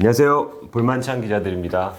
안녕하세요. 볼만찬 기자들입니다.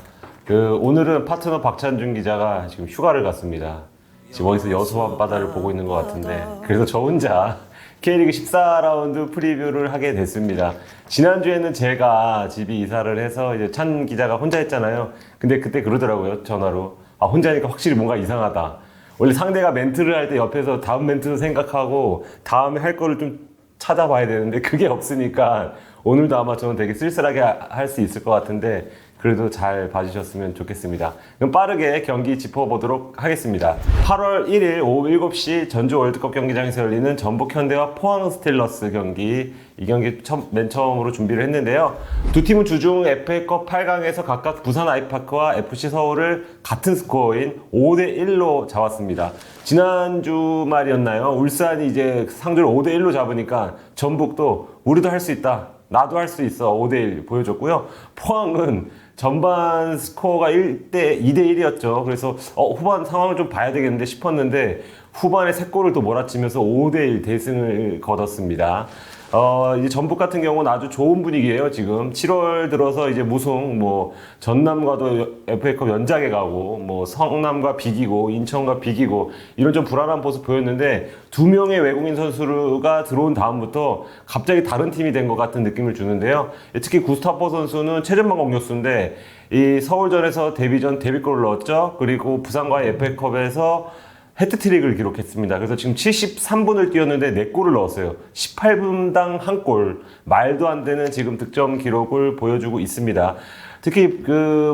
오늘은 파트너 박찬준 기자가 지금 휴가를 갔습니다. 지금 어디서 여수 앞바다를 보고 있는 것 같은데, 그래서 저 혼자 K리그 14라운드 프리뷰를 하게 됐습니다. 지난주에는 제가 집이 이사를 해서 이제 찬 기자가 혼자 했잖아요. 근데 그때 그러더라고요, 전화로. 혼자니까 확실히 뭔가 이상하다. 원래 상대가 멘트를 할 때 옆에서 다음 멘트 생각하고 다음에 할 거를 좀 찾아봐야 되는데 그게 없으니까 오늘도 아마 저는 되게 쓸쓸하게 할 수 있을 것 같은데 그래도 잘 봐주셨으면 좋겠습니다. 그럼 빠르게 경기 짚어보도록 하겠습니다. 8월 1일 오후 7시 전주 월드컵 경기장에서 열리는 전북 현대와 포항 스틸러스 경기, 이 경기 맨 처음으로 준비를 했는데요. 두 팀은 주중 FA컵 8강에서 각각 부산 아이파크와 FC 서울을 같은 스코어인 5대1로 잡았습니다. 지난주 말이었나요? 울산이 이제 상주를 5대1로 잡으니까 전북도 우리도 할 수 있다, 나도 할 수 있어, 5대1 보여줬고요. 포항은 전반 스코어가 2대1이었죠. 그래서 후반 상황을 좀 봐야 되겠는데 싶었는데 후반에 3골을 또 몰아치면서 5대1 대승을 거뒀습니다. 이제 전북 같은 경우는 아주 좋은 분위기예요. 지금 7월 들어서 이제 무승, 전남과도 FA컵 연장에 가고, 성남과 비기고, 인천과 비기고, 이런 좀 불안한 모습 보였는데, 2명의 외국인 선수가 들어온 다음부터 갑자기 다른 팀이 된 것 같은 느낌을 주는데요. 특히 구스타퍼 선수는 최전방 공격수인데, 이 서울전에서 데뷔전 데뷔골을 넣었죠. 그리고 부산과의 FA컵에서 해트트릭을 기록했습니다. 그래서 지금 73분을 뛰었는데 4골을 넣었어요. 18분당 1골. 말도 안 되는 지금 득점 기록을 보여주고 있습니다. 특히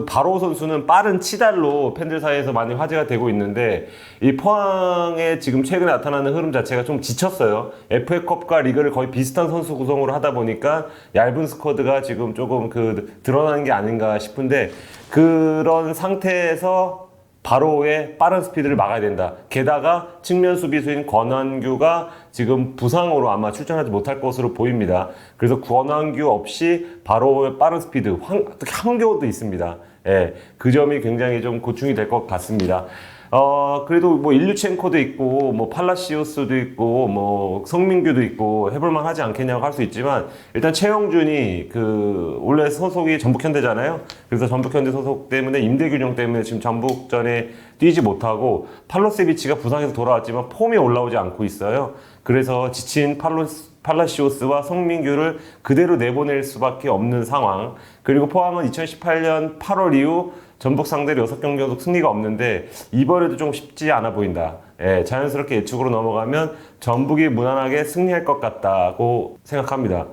바로 선수는 빠른 치달로 팬들 사이에서 많이 화제가 되고 있는데, 이 포항의 지금 최근에 나타나는 흐름 자체가 좀 지쳤어요. FA컵과 리그를 거의 비슷한 선수 구성으로 하다 보니까 얇은 스쿼드가 지금 조금 드러나는 게 아닌가 싶은데, 그런 상태에서 바로의 빠른 스피드를 막아야 된다. 게다가 측면 수비수인 권한규가 지금 부상으로 아마 출전하지 못할 것으로 보입니다. 그래서 권한규 없이 바로의 빠른 스피드, 특히 한교도 있습니다. 예, 그 점이 굉장히 좀 고충이 될 것 같습니다. 그래도 일류첸코도 있고, 팔라시오스도 있고, 성민규도 있고, 해볼만 하지 않겠냐고 할 수 있지만, 일단 최영준이 원래 소속이 전북현대잖아요? 그래서 전북현대 소속 때문에 임대 규정 때문에 지금 전북전에 뛰지 못하고, 팔로세비치가 부상해서 돌아왔지만 폼이 올라오지 않고 있어요. 그래서 지친 팔라시오스와 성민규를 그대로 내보낼 수밖에 없는 상황. 그리고 포항은 2018년 8월 이후 전북 상대로 6경기 연속 승리가 없는데 이번에도 좀 쉽지 않아 보인다. 예, 자연스럽게 예측으로 넘어가면 전북이 무난하게 승리할 것 같다고 생각합니다.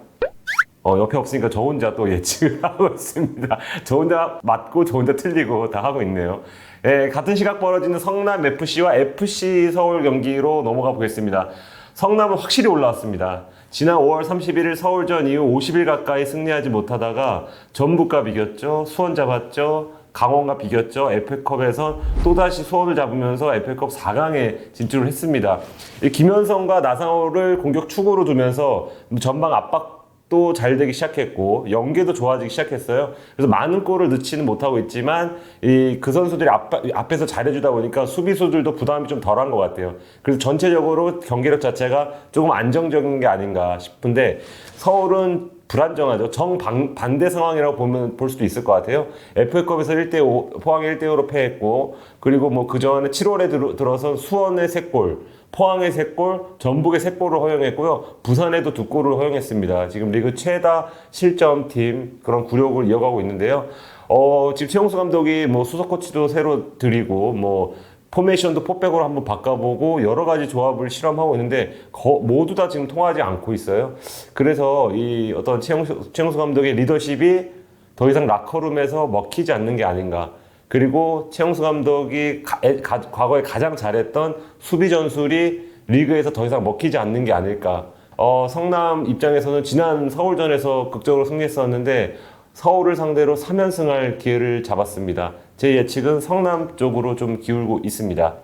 옆에 없으니까 저 혼자 또 예측을 하고 있습니다. 저 혼자 맞고 저 혼자 틀리고 다 하고 있네요. 예, 같은 시각 벌어지는 성남 FC와 FC 서울 경기로 넘어가 보겠습니다. 성남은 확실히 올라왔습니다. 지난 5월 31일 서울전 이후 50일 가까이 승리하지 못하다가 전북과 비겼죠. 수원 잡았죠. 강원과 비겼죠. FA컵에선 또다시 수원을 잡으면서 FA컵 4강에 진출을 했습니다. 김현성과 나상호를 공격 축으로 두면서 전방 압박도 잘 되기 시작했고 연계도 좋아지기 시작했어요. 그래서 많은 골을 넣지는 못하고 있지만 그 선수들이 앞에서 잘해주다 보니까 수비수들도 부담이 좀 덜한 것 같아요. 그래서 전체적으로 경기력 자체가 조금 안정적인 게 아닌가 싶은데, 서울은 불안정하죠. 정반대 상황이라고 볼 수도 있을 것 같아요. FA컵에서 1대5, 포항에 1대5로 패했고, 그리고 그 전에 7월에 들어선 수원의 3골, 포항의 3골, 전북의 3골을 허용했고요. 부산에도 2골을 허용했습니다. 지금 리그 최다 실점팀, 그런 굴욕을 이어가고 있는데요. 지금 최용수 감독이 수석 코치도 새로 들이고, 포메이션도 포백으로 한번 바꿔보고 여러 가지 조합을 실험하고 있는데 모두 다 지금 통하지 않고 있어요. 그래서 이 어떤 최용수 감독의 리더십이 더 이상 라커룸에서 먹히지 않는 게 아닌가. 그리고 최용수 감독이 과거에 가장 잘했던 수비 전술이 리그에서 더 이상 먹히지 않는 게 아닐까. 성남 입장에서는 지난 서울전에서 극적으로 승리했었는데 서울을 상대로 3연승할 기회를 잡았습니다. 제 예측은 성남 쪽으로 좀 기울고 있습니다.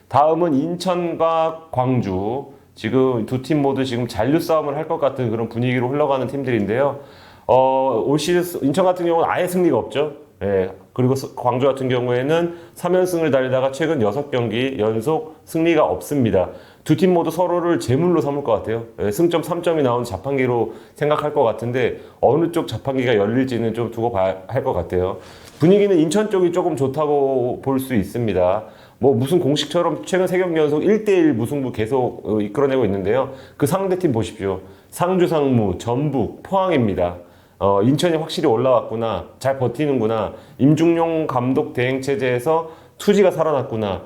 다음은 인천과 광주. 지금 두 팀 모두 지금 잔류 싸움을 할 것 같은 그런 분위기로 흘러가는 팀들인데요. 올 시즌 인천 같은 경우는 아예 승리가 없죠. 예. 그리고 광주 같은 경우에는 3연승을 달리다가 최근 6경기 연속 승리가 없습니다. 두 팀 모두 서로를 제물로 삼을 것 같아요. 승점 3점이 나온 자판기로 생각할 것 같은데 어느 쪽 자판기가 열릴지는 좀 두고 봐야 할 것 같아요. 분위기는 인천 쪽이 조금 좋다고 볼 수 있습니다. 뭐 무슨 공식처럼 최근 3경기 연속 1대1 무승부 계속 이끌어내고 있는데요. 그 상대팀 보십시오. 상주, 상무, 전북, 포항입니다. 인천이 확실히 올라왔구나. 잘 버티는구나. 임중용 감독 대행 체제에서 투지가 살아났구나.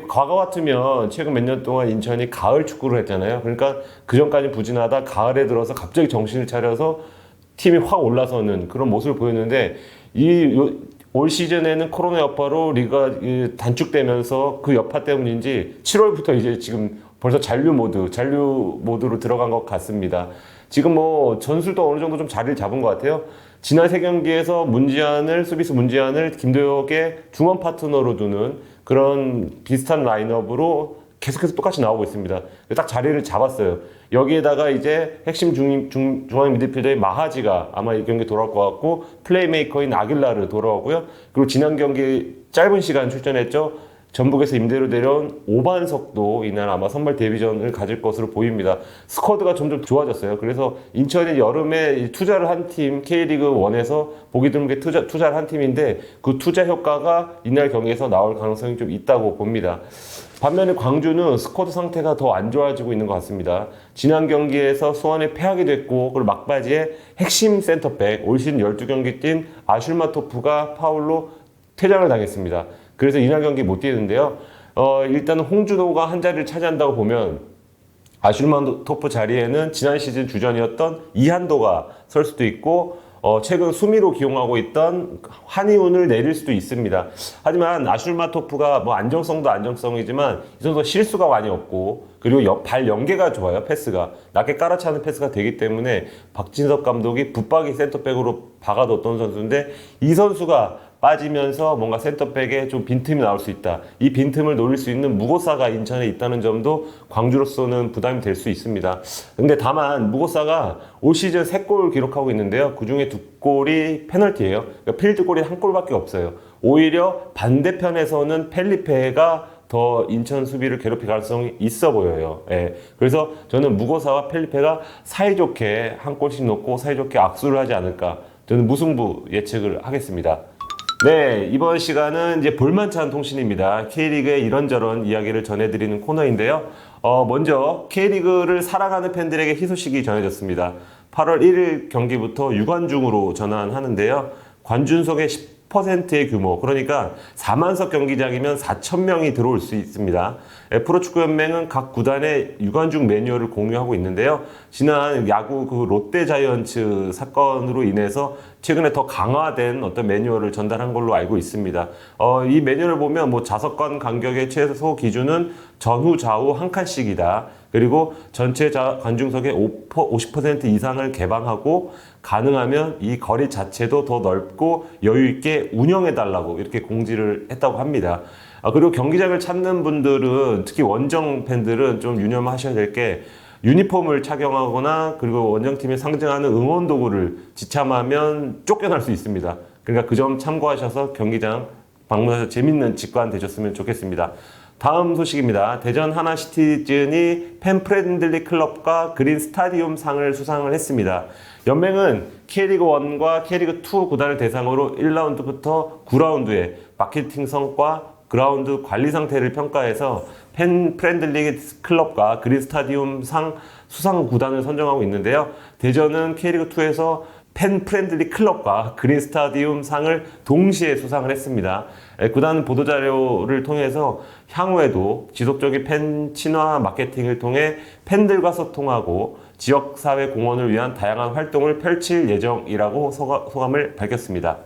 과거 같으면 최근 몇 년 동안 인천이 가을 축구를 했잖아요. 그러니까 그 전까지 부진하다 가을에 들어서 갑자기 정신을 차려서 팀이 확 올라서는 그런 모습을 보였는데 올 시즌에는 코로나 여파로 리그가 단축되면서 그 여파 때문인지 7월부터 이제 지금 벌써 잔류 모드로 들어간 것 같습니다. 지금 뭐 전술도 어느 정도 좀 자리를 잡은 것 같아요. 지난 3경기에서 수비수 문지한을 김도혁의 중원 파트너로 두는 그런 비슷한 라인업으로 계속해서 똑같이 나오고 있습니다. 딱 자리를 잡았어요. 여기에다가 이제 핵심 중앙 미드필더의 마하지가 아마 이 경기 돌아올 것 같고, 플레이메이커인 아길라르 돌아오고요. 그리고 지난 경기 짧은 시간 출전했죠. 전북에서 임대로 내려온 오반석도 이날 아마 선발 데뷔전을 가질 것으로 보입니다. 스쿼드가 점점 좋아졌어요. 그래서 인천이 여름에 투자를 한 팀, K리그 1에서 보기 드물게 투자를 한 팀인데 그 투자 효과가 이날 경기에서 나올 가능성이 좀 있다고 봅니다. 반면에 광주는 스쿼드 상태가 더 안 좋아지고 있는 것 같습니다. 지난 경기에서 수원에 패하게 됐고, 그리고 막바지에 핵심 센터백, 올 시즌 12경기 뛴 아슐마토프가 파울로 퇴장을 당했습니다. 그래서 이날 경기 못 뛰는데요. 일단 홍준호가 한 자리를 차지한다고 보면 아슐마토프 자리에는 지난 시즌 주전이었던 이한도가 설 수도 있고, 최근 수미로 기용하고 있던 한이훈을 내릴 수도 있습니다. 하지만 아슐마토프가 뭐 안정성도 안정성이지만 이 선수가 실수가 많이 없고, 그리고 발 연계가 좋아요. 패스가 낮게 깔아차는 패스가 되기 때문에 박진석 감독이 붙박이 센터백으로 박아뒀던 선수인데, 이 선수가 빠지면서 뭔가 센터백에 좀 빈틈이 나올 수 있다. 이 빈틈을 노릴 수 있는 무고사가 인천에 있다는 점도 광주로서는 부담이 될 수 있습니다. 근데 다만 무고사가 올 시즌 3골 기록하고 있는데요. 그중에 2골이 페널티예요. 그러니까 필드골이 1골밖에 없어요. 오히려 반대편에서는 펠리페가 더 인천 수비를 괴롭힐 가능성이 있어 보여요. 예. 그래서 저는 무고사와 펠리페가 사이좋게 1골씩 넣고 사이좋게 악수를 하지 않을까. 저는 무승부 예측을 하겠습니다. 네, 이번 시간은 이제 볼만찬 통신입니다. K리그의 이런저런 이야기를 전해드리는 코너인데요. 먼저 K리그를 사랑하는 팬들에게 희소식이 전해졌습니다. 8월 1일 경기부터 유관중으로 전환하는데요. 관중석의 10%의 규모, 그러니까 4만석 경기장이면 4,000명이 들어올 수 있습니다. 프로축구연맹은 각 구단의 유관중 매뉴얼을 공유하고 있는데요. 지난 야구 롯데 자이언츠 사건으로 인해서 최근에 더 강화된 어떤 매뉴얼을 전달한 걸로 알고 있습니다. 이 매뉴얼을 보면 뭐 좌석간 간격의 최소 기준은 전후 좌우 한 칸씩이다. 그리고 전체 관중석의 50% 이상을 개방하고, 가능하면 이 거리 자체도 더 넓고 여유 있게 운영해달라고 이렇게 공지를 했다고 합니다. 그리고 경기장을 찾는 분들은, 특히 원정 팬들은 좀 유념하셔야 될 게, 유니폼을 착용하거나 그리고 원정팀이 상징하는 응원 도구를 지참하면 쫓겨날 수 있습니다. 그러니까 그 점 참고하셔서 경기장 방문해서 재밌는 직관 되셨으면 좋겠습니다. 다음 소식입니다. 대전 하나시티즌이 팬프렌들리 클럽과 그린 스타디움 상을 수상을 했습니다. 연맹은 K리그1과 K리그2 구단을 대상으로 1라운드부터 9라운드의 마케팅 성과, 그라운드 관리 상태를 평가해서 팬프렌들리 클럽과 그린 스타디움 상 수상 구단을 선정하고 있는데요. 대전은 K리그2에서 팬프렌들리 클럽과 그린 스타디움 상을 동시에 수상을 했습니다. 구단 보도자료를 통해서 향후에도 지속적인 팬 친화 마케팅을 통해 팬들과 소통하고 지역사회 공헌을 위한 다양한 활동을 펼칠 예정이라고 소감을 밝혔습니다.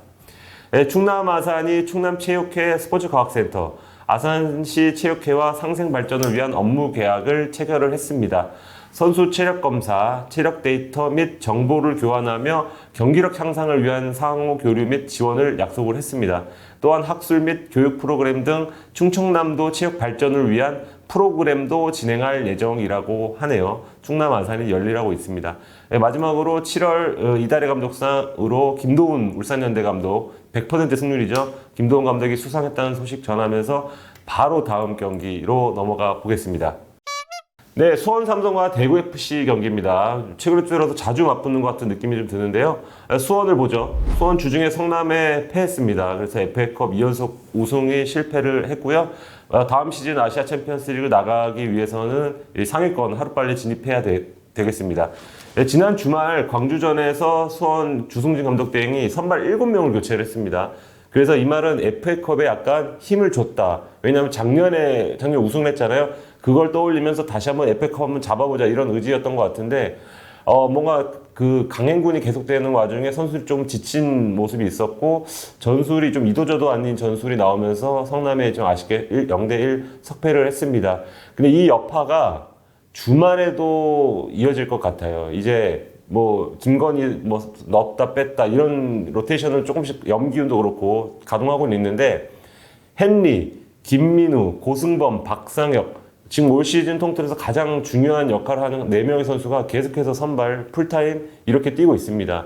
충남 아산이 충남체육회 스포츠과학센터, 아산시 체육회와 상생 발전을 위한 업무 계약을 체결을 했습니다. 선수 체력 검사, 체력 데이터 및 정보를 교환하며 경기력 향상을 위한 상호 교류 및 지원을 약속을 했습니다. 또한 학술 및 교육 프로그램 등 충청남도 체육 발전을 위한 프로그램도 진행할 예정이라고 하네요. 충남 아산이 열리라고 있습니다. 마지막으로 7월 이달의 감독상으로 김도훈 울산현대 감독 100% 승률이죠. 김도훈 감독이 수상했다는 소식 전하면서 바로 다음 경기로 넘어가 보겠습니다. 네, 수원 삼성과 대구 FC 경기입니다. 최근에 들어서 자주 맞붙는 것 같은 느낌이 좀 드는데요. 수원을 보죠. 수원 주중에 성남에 패했습니다. 그래서 FA컵 2연속 우승에 실패를 했고요. 다음 시즌 아시아 챔피언스리그 나가기 위해서는 상위권 하루빨리 진입해야 되겠습니다. 네, 지난 주말 광주전에서 수원 주승진 감독 대행이 선발 7명을 교체를 했습니다. 그래서 이 말은 FA컵에 약간 힘을 줬다. 왜냐하면 작년 우승을 했잖아요. 그걸 떠올리면서 다시 한번 FA컵 한번 잡아보자 이런 의지였던 것 같은데 뭔가 그 강행군이 계속되는 와중에 선수들이 좀 지친 모습이 있었고 전술이 좀 이도저도 아닌 전술이 나오면서 성남에 좀 아쉽게 0대1 석패를 했습니다. 근데 이 여파가 주말에도 이어질 것 같아요. 이제 뭐 김건희 뭐 넣었다 뺐다 이런 로테이션을 조금씩 염기훈도 그렇고 가동하고 있는데 헨리, 김민우, 고승범, 박상혁 지금 올 시즌 통틀어서 가장 중요한 역할을 하는 4명의 선수가 계속해서 선발, 풀타임 이렇게 뛰고 있습니다.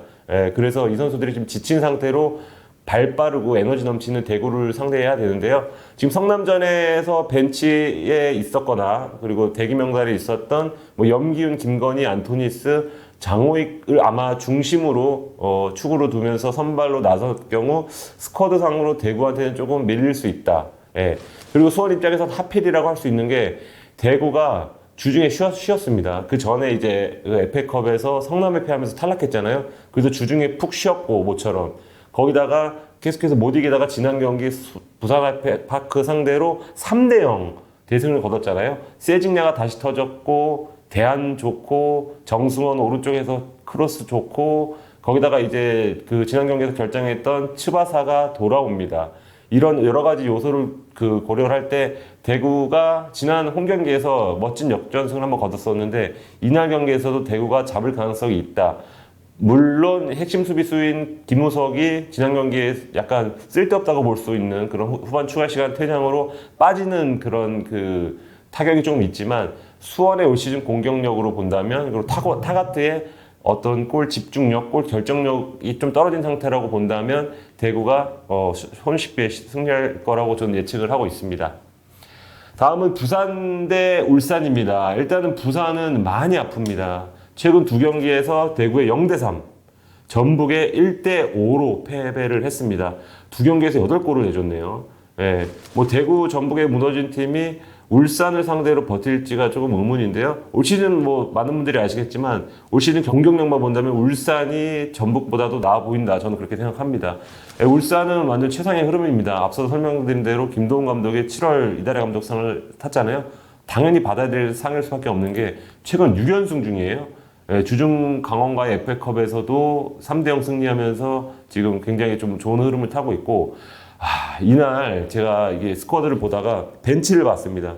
그래서 이 선수들이 지금 지친 상태로 발 빠르고 에너지 넘치는 대구를 상대해야 되는데요. 지금 성남전에서 벤치에 있었거나 그리고 대기 명단에 있었던 뭐 염기훈, 김건희, 안토니스, 장호익을 아마 중심으로 축으로 두면서 선발로 나설 경우 스쿼드상으로 대구한테는 조금 밀릴 수 있다. 그리고 수원 입장에서 하필이라고 할 수 있는 게 대구가 주중에 쉬었습니다. 그 전에 이제 FA컵에서 성남에 패하면서 탈락했잖아요. 그래서 주중에 푹 쉬었고 모처럼 거기다가 계속해서 못 이기다가 지난 경기 부산 아이파크 상대로 3대0 대승을 거뒀잖아요. 세징야가 다시 터졌고 대안 좋고 정승원 오른쪽에서 크로스 좋고 거기다가 이제 그 지난 경기에서 결정했던 츠바사가 돌아옵니다. 이런 여러 가지 요소를 고려를 할 때 대구가 지난 홈 경기에서 멋진 역전승을 한번 거뒀었는데 이날 경기에서도 대구가 잡을 가능성이 있다. 물론 핵심 수비수인 김우석이 지난 경기에 약간 쓸데없다고 볼 수 있는 그런 후반 추가 시간 퇴장으로 빠지는 그런 그 타격이 좀 있지만 수원의 올 시즌 공격력으로 본다면 그리고 타가트의 어떤 골 집중력, 골 결정력이 좀 떨어진 상태라고 본다면 대구가 손쉽게 승리할 거라고 저는 예측을 하고 있습니다. 다음은 부산 대 울산입니다. 일단은 부산은 많이 아픕니다. 최근 두 경기에서 대구의 0대3, 전북의 1대5로 패배를 했습니다. 두 경기에서 8골을 내줬네요. 뭐 대구, 전북에 무너진 팀이 울산을 상대로 버틸지가 조금 의문인데요. 올 시즌 뭐 많은 분들이 아시겠지만 올 시즌 경쟁력만 본다면 울산이 전북보다도 나아 보인다. 저는 그렇게 생각합니다. 울산은 완전 최상의 흐름입니다. 앞서 설명드린 대로 김도훈 감독이 7월 이달의 감독상을 탔잖아요. 당연히 받아야 될 상일 수밖에 없는 게 최근 6연승 중이에요. 주중 강원과의 FA컵에서도 3대0 승리하면서 지금 굉장히 좀 좋은 흐름을 타고 있고 이날 제가 이게 스쿼드를 보다가 벤치를 봤습니다.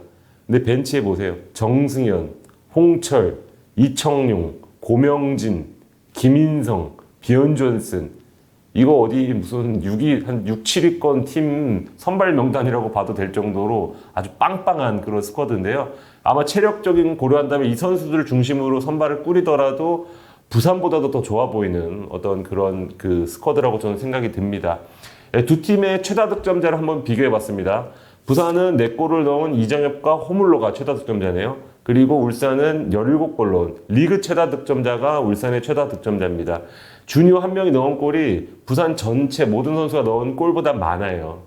근데 벤치에 보세요. 정승현, 홍철, 이청용, 고명진, 김인성, 비언 존슨. 이거 어디 무슨 한 6, 7위권 팀 선발 명단이라고 봐도 될 정도로 아주 빵빵한 그런 스쿼드인데요. 아마 체력적인 고려한다면 이 선수들을 중심으로 선발을 꾸리더라도 부산보다도 더 좋아 보이는 어떤 그런 그 스쿼드라고 저는 생각이 듭니다. 두 팀의 최다 득점자를 한번 비교해 봤습니다. 부산은 4골을 넣은 이정엽과 호물로가 최다 득점자네요. 그리고 울산은 17골 넣은 리그 최다 득점자가 울산의 최다 득점자입니다. 주니어 한 명이 넣은 골이 부산 전체 모든 선수가 넣은 골보다 많아요.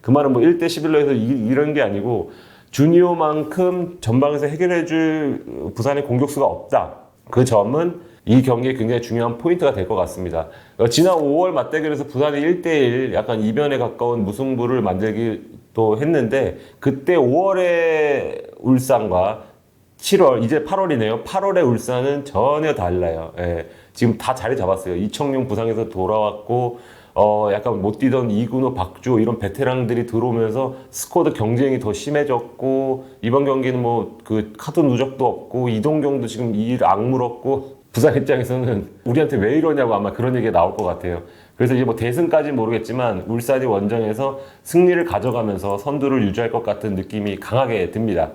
그 말은 뭐 1대 11로 해서 이런 게 아니고 주니어만큼 전방에서 해결해줄 부산의 공격수가 없다. 그 점은 이 경기에 굉장히 중요한 포인트가 될 것 같습니다. 지난 5월 맞대결에서 부산이 1대1 약간 이변에 가까운 무승부를 만들기도 했는데 그때 5월의 울산과 7월, 이제 8월이네요. 8월의 울산은 전혀 달라요. 지금 다 자리 잡았어요. 이청용 부상에서 돌아왔고 약간 못 뛰던 이근호, 박주호 이런 베테랑들이 들어오면서 스쿼드 경쟁이 더 심해졌고 이번 경기는 뭐 그 카드 누적도 없고 이동경도 지금 일 악물었고 부산 입장에서는 우리한테 왜 이러냐고 아마 그런 얘기가 나올 것 같아요. 그래서 이제 뭐 대승까지는 모르겠지만 울산이 원정에서 승리를 가져가면서 선두를 유지할 것 같은 느낌이 강하게 듭니다.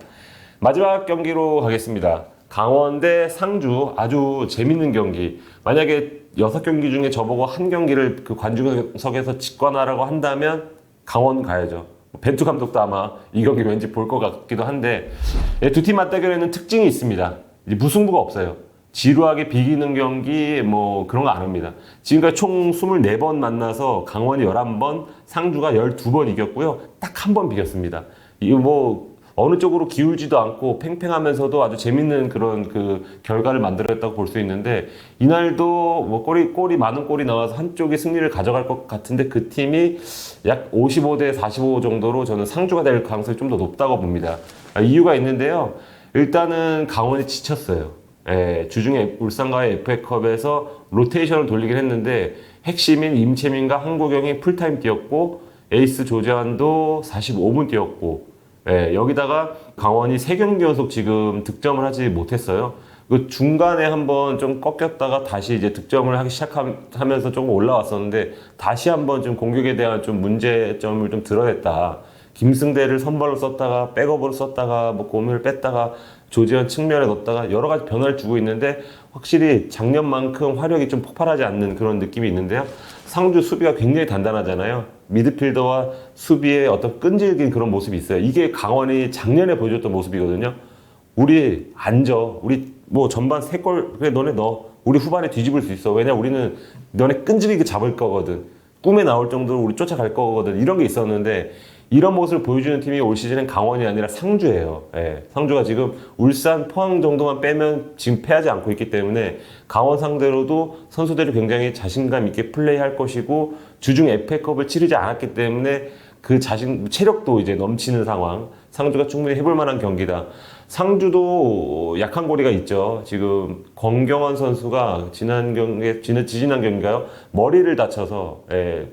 마지막 경기로 가겠습니다. 강원 대 상주 아주 재밌는 경기. 만약에 6경기 중에 저보고 한 경기를 그 관중석에서 직관하라고 한다면 강원 가야죠. 벤투 감독도 아마 이 경기 왠지 볼 것 같기도 한데, 두 팀 맞대결에는 특징이 있습니다. 이제 무승부가 없어요. 지루하게 비기는 경기 뭐 그런 거 안 합니다. 지금까지 총 24번 만나서 강원이 11번, 상주가 12번 이겼고요. 딱 한 번 비겼습니다. 이거 뭐 어느 쪽으로 기울지도 않고 팽팽하면서도 아주 재밌는 그런 그 결과를 만들었다고 볼 수 있는데, 이날도 뭐 골이 많은 골이 나와서 한쪽이 승리를 가져갈 것 같은데 그 팀이 약 55대 45 정도로 저는 상주가 될 가능성이 좀 더 높다고 봅니다. 이유가 있는데요. 일단은 강원이 지쳤어요. 주중에 울산과의 FA컵에서 로테이션을 돌리긴 했는데 핵심인 임채민과 한국영이 풀타임 뛰었고 에이스 조재환도 45분 뛰었고, 여기다가 강원이 3경기 연속 지금 득점을 하지 못했어요. 그 중간에 한번 좀 꺾였다가 다시 이제 득점을 하기 시작하면서 조금 올라왔었는데 다시 한번 좀 공격에 대한 좀 문제점을 좀 드러냈다. 김승대를 선발로 썼다가 백업으로 썼다가 뭐 고민을 뺐다가 조지현 측면에 넣었다가 여러 가지 변화를 주고 있는데, 확실히 작년만큼 화력이 좀 폭발하지 않는 그런 느낌이 있는데요. 상주 수비가 굉장히 단단하잖아요. 미드필더와 수비의 어떤 끈질긴 그런 모습이 있어요. 이게 강원이 작년에 보여줬던 모습이거든요. 우리 앉아. 우리 뭐 전반 3골, 그래 너네 넣어. 우리 후반에 뒤집을 수 있어. 왜냐 우리는 너네 끈질기게 잡을 거거든. 꿈에 나올 정도로 우리 쫓아갈 거거든. 이런 게 있었는데, 이런 모습을 보여주는 팀이 올 시즌엔 강원이 아니라 상주예요. 상주가 지금 울산, 포항 정도만 빼면 지금 패하지 않고 있기 때문에 강원 상대로도 선수들이 굉장히 자신감 있게 플레이할 것이고, 주중 FA컵을 치르지 않았기 때문에 그 체력도 이제 넘치는 상황. 상주가 충분히 해볼 만한 경기다. 상주도 약한 고리가 있죠. 지금 권경원 선수가 지지난 경기인가요? 머리를 다쳐서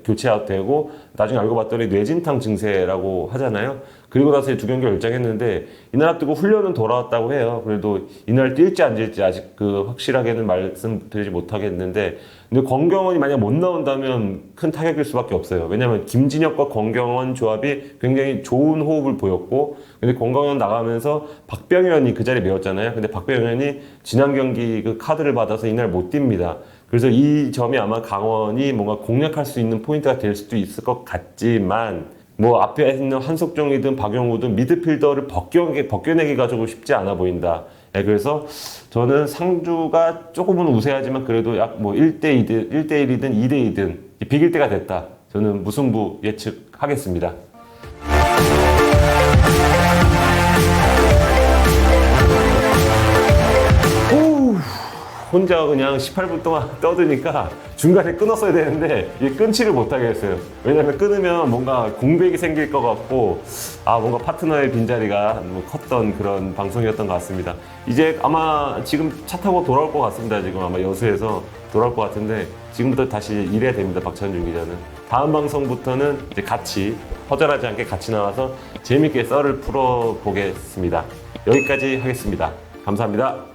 교체 아웃되고, 나중에 알고 봤더니 뇌진탕 증세라고 하잖아요. 그리고 나서 2경기를 결정했는데 이날 앞두고 훈련은 돌아왔다고 해요. 그래도 이날 뛸지 안 뛸지 아직 그 확실하게는 말씀드리지 못하겠는데, 근데 권경원이 만약 못 나온다면 큰 타격일 수밖에 없어요. 왜냐하면 김진혁과 권경원 조합이 굉장히 좋은 호흡을 보였고, 근데 권경원 나가면서 박병현이 그 자리에 메웠잖아요. 근데 박병현이 지난 경기 그 카드를 받아서 이날 못 뜁니다. 그래서 이 점이 아마 강원이 뭔가 공략할 수 있는 포인트가 될 수도 있을 것 같지만, 뭐 앞에 있는 한석종이든 박용우든 미드필더를 벗겨내기가 조금 쉽지 않아 보인다. 그래서 저는 상주가 조금은 우세하지만 그래도 약 뭐 1대2든 1대1이든 2대2든 비길 때가 됐다. 저는 무승부 예측하겠습니다. 혼자 그냥 18분 동안 떠드니까 중간에 끊었어야 되는데 이게 끊지를 못하겠어요. 왜냐면 끊으면 뭔가 공백이 생길 것 같고, 뭔가 파트너의 빈자리가 컸던 그런 방송이었던 것 같습니다. 이제 아마 지금 차 타고 돌아올 것 같습니다. 지금 아마 여수에서 돌아올 것 같은데 지금부터 다시 일해야 됩니다. 박찬준 기자는. 다음 방송부터는 이제 같이 허전하지 않게 같이 나와서 재밌게 썰을 풀어보겠습니다. 여기까지 하겠습니다. 감사합니다.